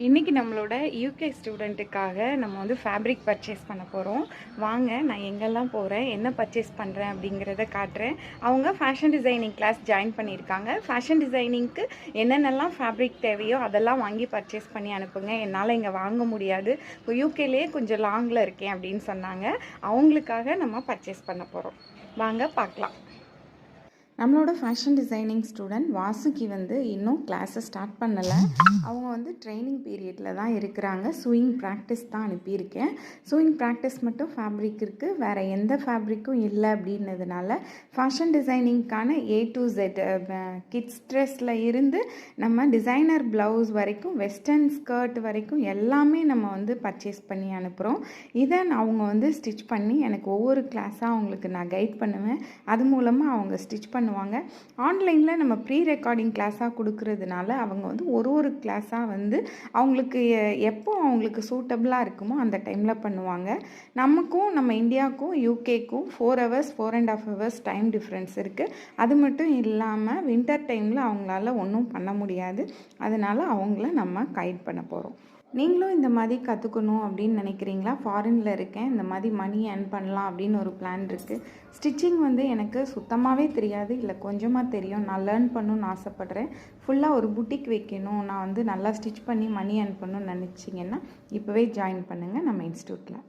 இன்றைக்கி நம்மளோட யூகே ஸ்டூடெண்ட்டுக்காக நம்ம வந்து ஃபேப்ரிக் பர்ச்சேஸ் பண்ண போகிறோம். வாங்க, நான் எங்கெல்லாம் போகிறேன், என்ன பர்ச்சேஸ் பண்ணுறேன் அப்படிங்கிறத காட்டுறேன். அவங்க ஃபேஷன் டிசைனிங் கிளாஸ் ஜாயின் பண்ணியிருக்காங்க. ஃபேஷன் டிசைனிங்க்கு என்னென்னலாம் ஃபேப்ரிக் தேவையோ அதெல்லாம் வாங்கி பர்ச்சேஸ் பண்ணி அனுப்புங்க, என்னால் இங்கே வாங்க முடியாது, இப்போ யூகேலேயே கொஞ்சம் லாங்கில் இருக்கேன் அப்படின்னு சொன்னாங்க. அவங்களுக்காக நம்ம பர்ச்சேஸ் பண்ண போகிறோம். வாங்க பார்க்கலாம். நம்மளோட ஃபேஷன் டிசைனிங் ஸ்டூடெண்ட் வாசுகி வந்து இன்னும் கிளாஸை ஸ்டார்ட் பண்ணலை. அவங்க வந்து ட்ரைனிங் பீரியடில் தான் இருக்கிறாங்க. சூயிங் ப்ராக்டிஸ் தான் அனுப்பியிருக்கேன். சூயிங் ப்ராக்டிஸ் மட்டும் ஃபேப்ரிக் இருக்குது, வேறு எந்த ஃபேப்ரிக்கும் இல்லை அப்படின்னதுனால ஃபேஷன் டிசைனிங்க்கான A to Z கிட்ஸ் ட்ரெஸ்ஸில் இருந்து நம்ம டிசைனர் ப்ளவுஸ் வரைக்கும் வெஸ்டர்ன் ஸ்கர்ட் வரைக்கும் எல்லாமே நம்ம வந்து பர்ச்சேஸ் பண்ணி அனுப்புகிறோம். இதை அவங்க வந்து ஸ்டிச் பண்ணி எனக்கு ஒவ்வொரு கிளாஸாக அவங்களுக்கு நான் கைட் பண்ணுவேன். அது மூலமாக அவங்க ஸ்டிச் பண்ணுவாங்க. ஆன்லைனில் நம்ம ப்ரீ ரெக்கார்டிங் கிளாஸாக கொடுக்கறதுனால அவங்க வந்து ஒரு கிளாஸாக வந்து அவங்களுக்கு எப்போ அவங்களுக்கு சூட்டபிளாக இருக்குமோ அந்த டைமில் பண்ணுவாங்க. நமக்கும் நம்ம இந்தியாவுக்கும் யூகேக்கும் 4 hours 4.5 hours டைம் டிஃப்ரென்ஸ் இருக்குது. அது மட்டும் இல்லாமல் வின்டர் டைமில் அவங்களால ஒன்றும் பண்ண முடியாது. அதனால் அவங்கள நம்ம கைட் பண்ண போகிறோம். நீங்களும் இந்த மாதிரி கற்றுக்கணும் அப்படின்னு நினைக்கிறீங்களா? ஃபாரினில் இருக்கேன், இந்த மாதிரி மணி ஏர்ன் பண்ணலாம் அப்படின்னு ஒரு பிளான் இருக்குது. ஸ்டிச்சிங் வந்து எனக்கு சுத்தமாகவே தெரியாது, இல்லை கொஞ்சமாக தெரியும். நான் லேர்ன் பண்ணணுன்னு ஆசைப்பட்றேன். ஃபுல்லாக ஒரு புட்டிக் வைக்கணும், நான் வந்து நல்லா ஸ்டிச் பண்ணி மணி ஏர்ன் பண்ணணும்னு நினச்சிங்கன்னா இப்போவே ஜாயின் பண்ணுங்கள் நம்ம இன்ஸ்டியூட்டில்.